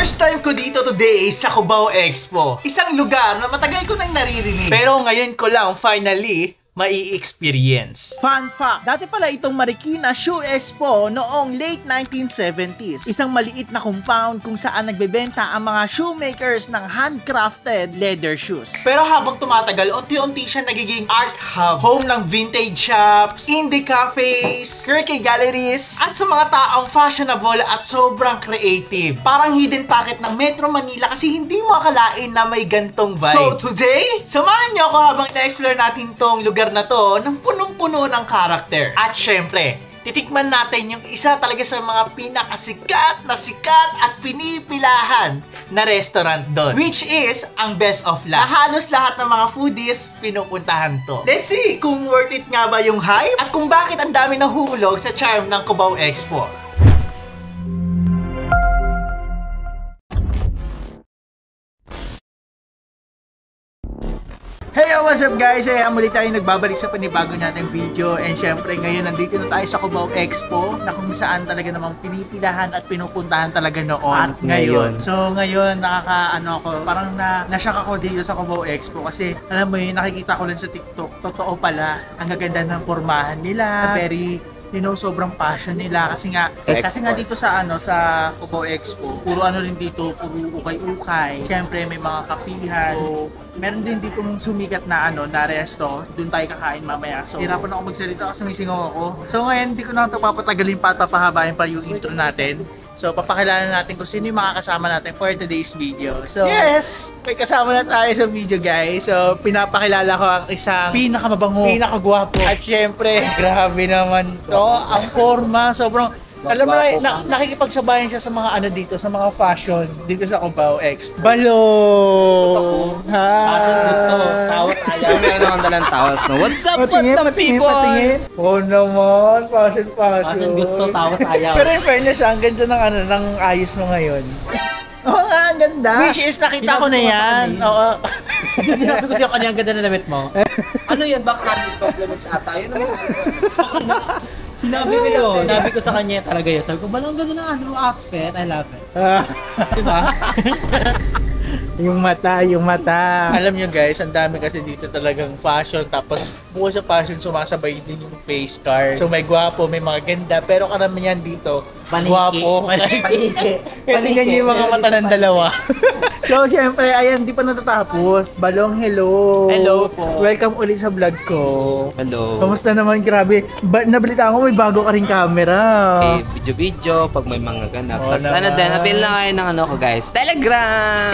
First time ko dito today sa Cubao Expo. Isang lugar na matagal ko nang naririnig. Pero ngayon ko lang finally mai-experience. Fun fact, dati pala itong Marikina Shoe Expo noong late 1970s. Isang maliit na compound kung saan nagbebenta ang mga shoemakers ng handcrafted leather shoes. Pero habang tumatagal, unti-unti siya nagiging art hub. Home ng vintage shops, indie cafes, quirky galleries, at sa mga taong fashionable at sobrang creative. Parang hidden pocket ng Metro Manila kasi hindi mo akalain na may gantong vibe. So today, samahan niyo ako habang na-explore natin tong lugar na to ng punong-puno ng character. At syempre, titikman natin yung isa talaga sa mga pinakasikat na sikat at pinipilahan na restaurant doon. Which is ang Best of Lahat. Halos lahat ng mga foodies pinupuntahan to. Let's see kung worth it nga ba yung hype at kung bakit ang dami nahulog sa charm ng Cubao Expo. Hey, what's up guys? Muli tayo nagbabalik sa panibago nating video. And syempre ngayon nandito na tayo sa Cubao Expo na kung saan talaga namang pinipilahan at pinupuntahan talaga noon. At ngayon. So ngayon parang na-shock ako dito sa Cubao Expo kasi alam mo yun, nakikita ko lang sa TikTok. Totoo pala, ang gaganda ng pormahan nila. Very sobrang passion nila kasi nga dito sa sa Cubao Expo, puro rin dito, puro ukay-ukay. Syempre may mga kapihan. So, meron din dito sumikat na na resto. Doon tayo kakain mamaya. So, hirapan ako magsalita kasi may singaw ako. So, ngayon hindi ko na ito papatagalin pa at pahabain pa yung intro natin. So, papakilala natin kung sino yung makakasama natin for today's video. So, yes! May kasama na tayo sa video, guys. So, pinapakilala ko ang isang pinakamabango, pinakagwapo. At syempre, grabe naman to. Ang forma, sobrang, alam mo na, nakikipagsabayan siya sa mga dito, sa mga fashion dito sa Cubao Expo. Balong! Fashion gusto, tawas ayaw. Meron akong dalang tawas, no? What's up, people? Oo naman, fashion. Fashion gusto, tawas ayaw. Pero in fairness, ang ganda ng ayos mo ngayon. Oo nga, ang ganda. Which is, nakita ko na yan. Oo. Sinabi ko siya kanya ang ganda na damit mo. Ano yan? Backhanded compliment ata. Yun naman. Sinabi ko yun. Sinabi ko sa kanya talaga yun. Sabi ko, balang ganda ng outfit. I love it. Diba? Yung mata. Alam nyo guys, ang dami kasi dito talagang fashion. Tapos bukod sa fashion, sumasabay din yung face card. So may gwapo, may mga ganda. Pero karamihan dito, gwapo. Patingnan nyo yung mga mata ng dalawa. So syempre, ayan, di pa natatapos. Balong, hello. Hello po. Welcome ulit sa vlog ko. Hello. Kamusta naman? Grabe. Nabalitaan ko may bago ka rin camera. Video-video pag may mga ganap. Tapos nabil lang kayo ng ko guys. Telegram!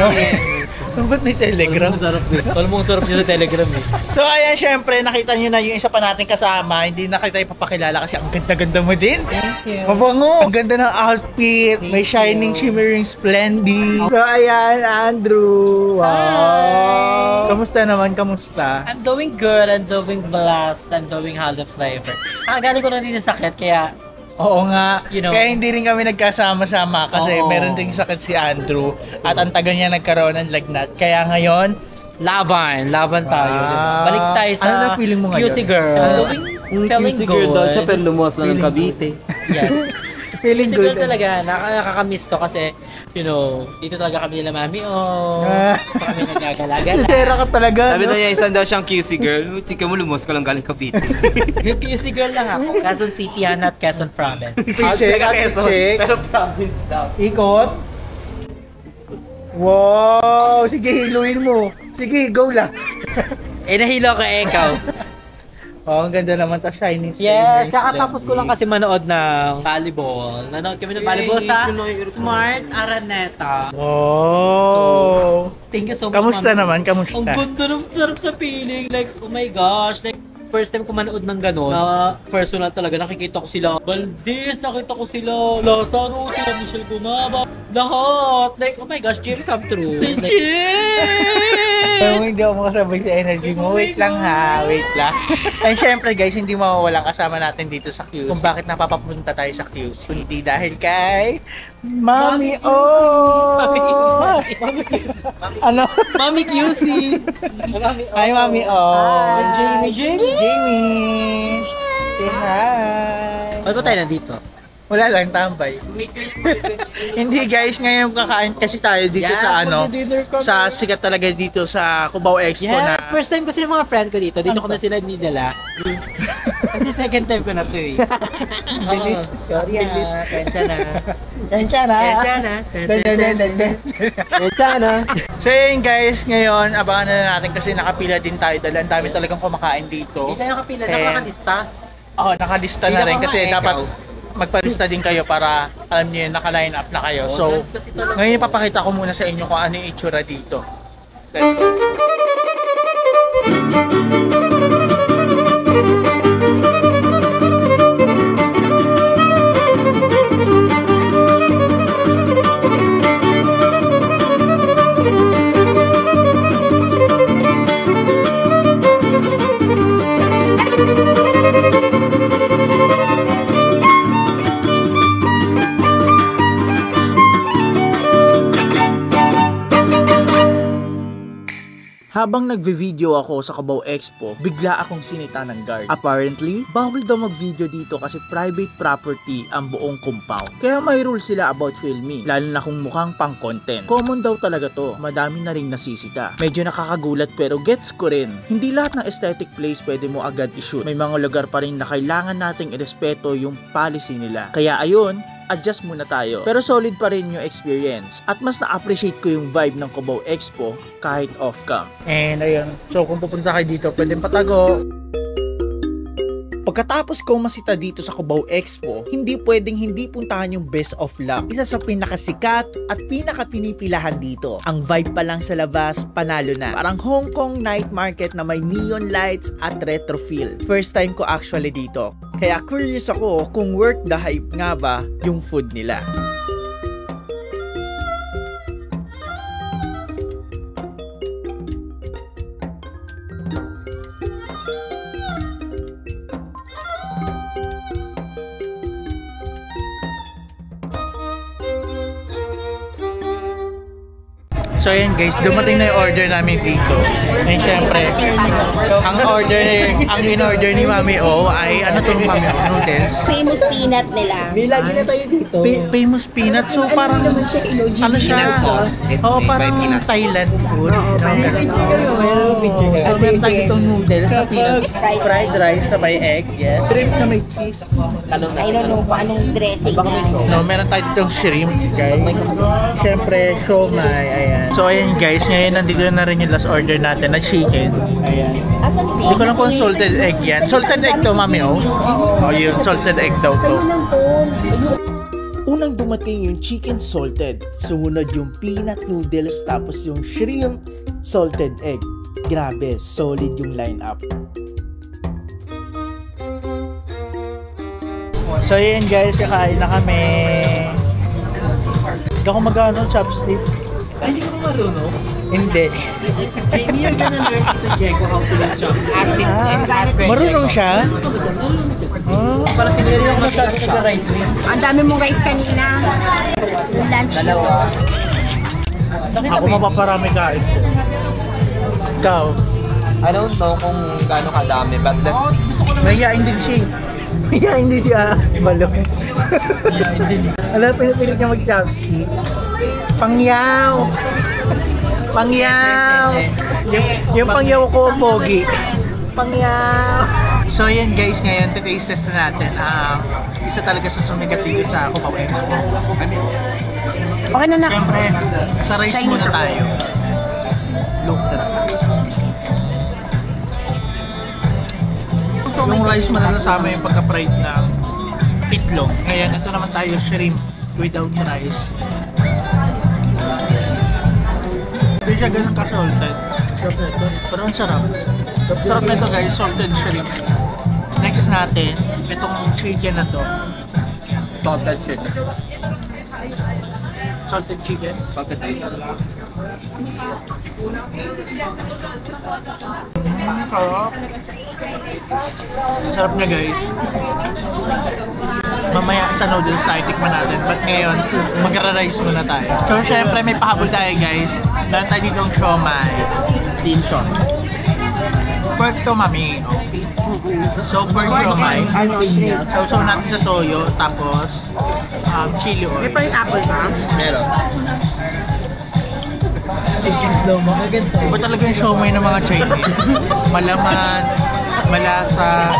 Ba't may Telegram? Sarap eh. Alam mo, sarap niya sa Telegram eh. So ayan, syempre, nakita nyo na yung isa pa nating kasama. Hindi na kita ipapakilala kasi ang ganda-ganda mo din. Thank you. Mabango! Ang ganda ng outfit. May shining, shimmering, splendid. So ayan, Andrew. Wow! Hi. Kamusta naman? Kamusta? I'm doing good. I'm doing blessed. I'm doing Halo Flavor. Galing ko na din yung sakit, kaya Oo nga. Kaya hindi rin kami nagkasama-sama kasi meron ding sakit si Andrew at ang tagal niya nagkaroon ng lagnat. Kaya ngayon, laban tayo. Diba? Balik tayo sa feeling mo ngayon? QC girl. Feeling good. Daw siya pero lumuwas na ng Cavite. Yes. Feeling QC good. girl talaga. Nakakamiss to kasi, dito talaga kami nila mami. Kami nagagalaga. Sera ka talaga. Sabi na niya, isang daw siyang QC girl. Tika mo, lumuwas ka lang galing Cavite. QC girl lang ako. Quezon City yan at Quezon Province. Check. Pero province daw. Ikot. Wow! Sige, hiluin mo. Sige, go lang. Nahilo ka ikaw. Ang ganda naman ta, shiny. Yes, kakatapos ko lang kasi manood ng volleyball. Nanood kami ng volleyball sa Smart Araneta. Oh. So, thank you so much. Kamusta naman? Kamusta? Ang ganda ng sarap sa feeling. Like, oh my gosh. Like, first time ko manood ng gano'n. Na personal talaga. Nakikita ko sila Valdez, nakita ko sila Lazaro, sila Michelle Gumaba. Lahat. Like, oh my gosh, dream come true. The Hindi ako makasabay sa energy mo. Wait lang ha. Wait lang. And syempre guys, hindi mawawalang kasama natin dito sa QC. Kung bakit napapapunta tayo sa QC. Hindi dahil kay Mami O! Mami QC. Ano? Mami QC. Hi Mami O! Jamie. Say hi! Ba't ba tayo nandito? Wala lang, tambay. Hindi guys, ngayon kakain kasi tayo dito sa magdi-dinner kami. sa sikat talaga dito sa Cubao Expo na. First time kasi ng mga friend ko dito. Dito ko na sila nidala. Kasi second time ko na to eh. Sorry Kensya na. Kensya na. Kensya na. Kensya na. So yun guys, ngayon abangan na natin kasi nakapila din tayo dahil ang dami talagang kumakain dito. Hindi tayo kapila. And- Nakalista. Oo, nakalista na rin kasi dapat magpalista din kayo para alam niyo yun, naka-line up na kayo. So, ngayon ipapakita ko muna sa inyo kung ano yung itsura dito. Let's go. Habang nagve-video ako sa Cubao Expo, bigla akong sinita ng guard. Apparently, bawal daw mag-video dito kasi private property ang buong compound. Kaya may rule sila about filming, lalo na kung mukhang pang-content. Common daw talaga to, madami na ring nasisita. Medyo nakakagulat pero gets ko rin. Hindi lahat ng aesthetic place pwede mo agad i-shoot. May mga lugar pa rin na kailangan nating irespeto yung policy nila. Kaya ayun, adjust muna tayo. Pero solid pa rin yung experience. At mas na-appreciate ko yung vibe ng Cubao Expo kahit off-cam. And ayun, so kung pupunta kayo dito, pwedeng patago. Pagkatapos ko masita dito sa Cubao Expo, hindi pwedeng hindi puntahan yung Best of Luck. Isa sa pinakasikat at pinakapinipilahan dito. Ang vibe pa lang sa labas, panalo na. Parang Hong Kong night market na may neon lights at retro feel. First time ko actually dito. Kaya curious ako kung worth the hype nga ba yung food nila. So ayan guys, dumating na yung order namin dito. And syempre, ang in-order ni Mami O ay, ano to Mami O? Noodles? Famous peanut nila. May lagi na tayo dito. Famous peanut. So parang, ano siya? sauce. It's Oo, made by parang peanut. Thailand food. So meron tayo itong noodles na peanut. Fried rice na may egg, yes. Shrimp na may cheese. I don't know kung anong dressing na. No, meron tayo ditong shrimp, guys. Siyempre, siomai, ayan. So, ayan guys, ngayon nandito na rin yung last order natin na chicken. Ayan. Hindi ko lang kung salted egg yan. Salted egg to, Mami, oh. Oh, yun, salted egg daw to. Unang dumating yung chicken salted. Sumunod yung peanut noodles, tapos yung shrimp salted egg. Grabe, solid yung lineup. So yun guys, kakain na kami. Hindi ako mag-ano, chopstick. Ay, hindi ko na marunong. Hindi. Jamie, you're gonna learn to Diego how to use chopsticks. Marunong siya? Oh. Para kiniri ako masyado nag-rice meal. Ang dami mong rice kanina. Yung lunch yun. Ako mapaparami kain ko. Ikaw? I don't know kung gaano kadami, but let's see. Mahihain din siya. Mahihain din siya. Balong. Alam, pinipilit niya mag-chopstick. Pangyaw! Pangyaw! Yung pangyaw ko, pogi. Pangyaw! So yan guys, ngayon taste test na natin. Isa talaga sa sumigat dito sa Cubao Expo. Okay na na. Siyempre, sa rice muna tayo. Look, sarap. Yung rice manasama yung pagka-fried ng itlog. Ngayon, ito naman tayo shrimp without rice. Hindi siya ganun ka-salted. Pero ang sarap. Sarap na ito guys, salted shrimp. Next natin, itong chicken na to. Salted chicken. Salted chicken. Salted chicken. Sarap. Sarap niya guys. Mamaya sa noodles tayo tikman natin. But ngayon, magra-rice muna tayo. So syempre may pahabol tayo guys. Meron tayo ditong siomai. Steam siomai. Pork to mami. So, pork siomai. Ano, shrimp. Sausaw natin sa toyo, tapos chili oil. May pa yung apple ba? Meron. Iba talaga yung siomai ng mga Chinese. Malaman, malasa,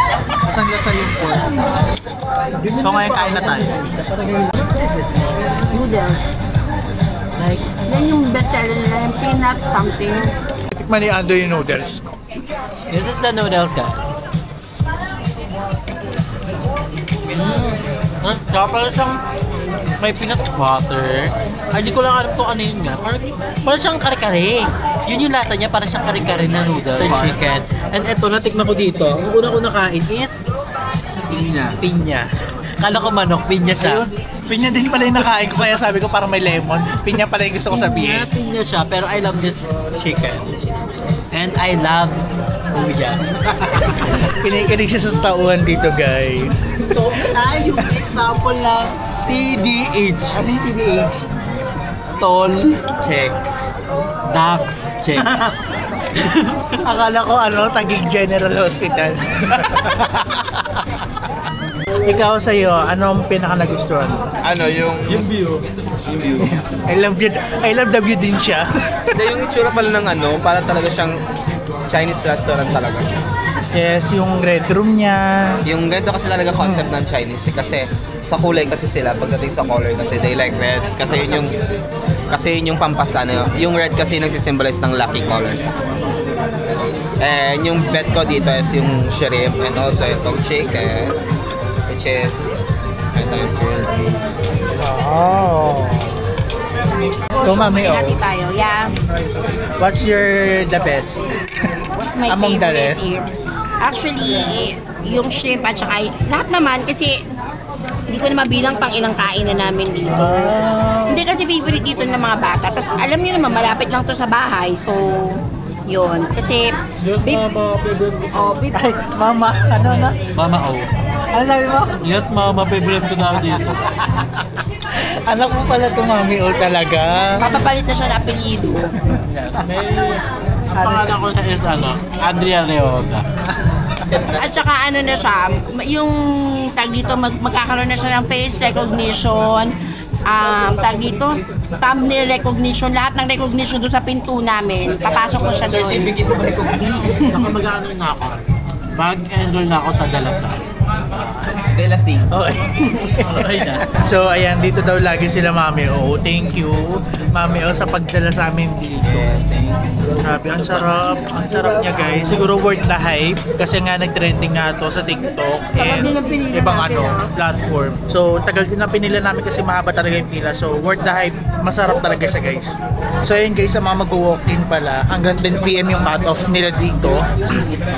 masang-lasa yung pork. So ngayon kain na tayo. Noodles. Yan yung bestseller nila, yung peanut something. Tikman ni Ando yung noodles. This is the noodles, guys. Kaya pala siyang may peanut butter. Ay, di ko lang alam kung ano yun nga. Parang siyang kare-kare. Yun yung lasa niya, parang siyang kare-kare na noodles. Chicken. And eto, natikman ko dito. Ang una ko nakain is pinya. Kala ko manok, pinya siya. Pinya din pala yung nakain ko, kaya sabi ko parang may lemon. Pinya pala yung gusto ko sabihin. Pinya siya, pero I love this chicken. And I love kuya. Pinikinig siya sa tauhan dito, guys. So, yung example ng TDH. Ano yung PDH? Tall, check. Dax, check. Akala ko Taguig General Hospital. Ikaw sa'yo, anong pinaka nagustuhan? Yung view. Yung view. I love the view din siya. Hindi, yung itsura pala ng para talaga siyang Chinese restaurant talaga. Yes, yung red room niya. Yung ganito kasi talaga concept ng Chinese kasi sa kulay kasi sila pagdating sa color kasi they like red kasi yun yung yung red kasi nagsisimbolize ng lucky colors. And yung bet ko dito is yung shrimp and also itong chicken which is ito yung grilled. Oh. Ito, mami, Hati tayo, yeah. What's the best? What's my Among the favorite rest? here? Actually, yung shrimp at saka lahat naman kasi hindi ko na mabilang pang ilang kain na namin dito. Hindi kasi favorite dito ng mga bata. Tapos alam niyo naman, malapit lang to sa bahay. So, yun. Kasi, beef. Beef. Ay, mama, ano na? Mama, oh. Ano sabi mo? Yes, mama, favorite ko na dito. Anak mo pala ito, mami, talaga. Papapalit na siya ng apelyido. Ang pangalan ko na is Andrea Leoga. At saka ano na siya, yung tag dito, magkakaroon na siya ng face recognition, tag dito, thumbnail recognition, lahat ng recognition doon sa pinto namin, papasok na siya doon. Baka mag-ano na ako. Mag-enroll na ako sa Dalasan. Delasing. Okay na. So, ayan, dito daw lagi sila, Mami O. Thank you, Mami O, sa pagdala sa amin dito. Grabe, ang sarap niya, guys. Siguro worth the hype kasi nga nag-trending nga to sa TikTok and ibang platform. So, tagal din na pinila namin kasi mahaba talaga yung pila. So, worth the hype. Masarap talaga siya, guys. So, ayun, guys, sa mga mag-walk-in pala, hanggang 10 PM yung cut-off nila dito.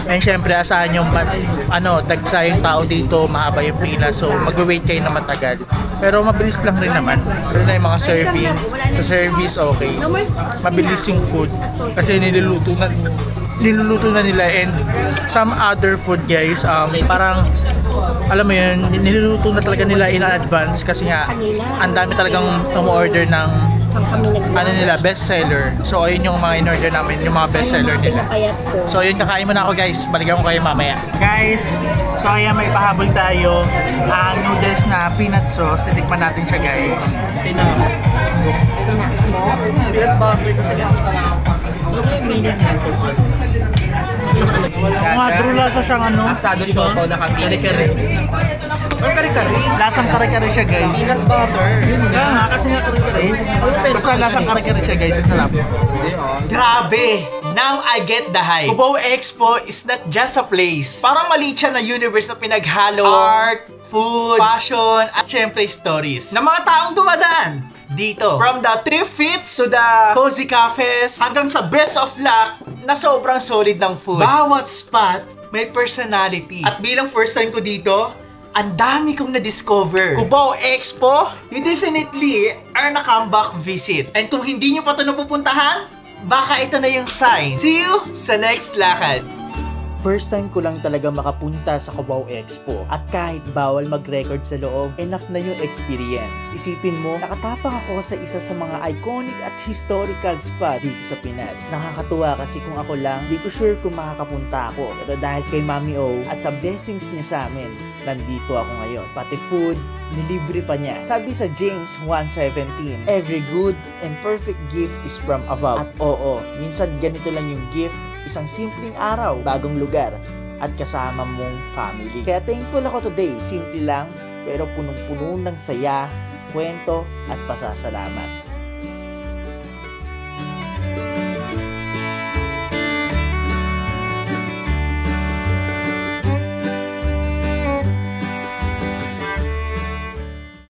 And syempre, asahan yung dagsa yung tao dito, mahaba yung pila. So, mag-wait kayo na matagal. Pero mabilis lang rin naman. Pero na yung mga serving. Sa service, okay. Mabilis yung food. Kasi niluluto na nila, and some other food, guys, parang alam mo yun, niluluto na talaga nila in advance kasi nga ang dami talagang umu-order ng best seller. So ayun yung mga in-order namin, yung mga best seller nila. So yun, kakain mo na ako, guys. Balikan ko kayo mamaya. Guys, so ayan, may pahabol tayo. Ang noodles na peanut sauce, titikman natin siya, guys. Mga true lasa siyang Asado choco na kare-kare. Or kare-kare? Lasang kare-kare siya, guys. Peanut butter. Nga, kasi nga kare-kare. Basta lasang kare-kare siya, guys. Ang sarap. Grabe! Now I get the hype. Cubao Expo is not just a place. Parang maliit siya na universe na pinaghalo art, food, fashion, at syempre stories ng mga taong dumadaan dito. From the thrift fits to the cozy cafes hanggang sa best of luck na sobrang solid ng food. Bawat spot may personality. At bilang first time ko dito, ang dami kong na-discover. Cubao Expo, you definitely earn a comeback visit. And kung hindi nyo pa ito napupuntahan, baka ito na yung sign. See you sa next lakad. First time ko lang talaga makapunta sa Cubao Expo. At kahit bawal mag-record sa loob, enough na yung experience. Isipin mo, nakatapang ako sa isa sa mga iconic at historical spot dito sa Pinas. Nakakatuwa kasi kung ako lang, di ko sure kung makakapunta ako. Pero dahil kay Mami O at sa blessings niya sa amin, nandito ako ngayon. Pati food, nilibre pa niya. Sabi sa James 1:17, every good and perfect gift is from above. At oo, minsan ganito lang yung gift, isang simpleng araw, bagong lugar, at kasama mong family. Kaya thankful ako today, simple lang, pero punong-puno ng saya, kwento, at pasasalamat.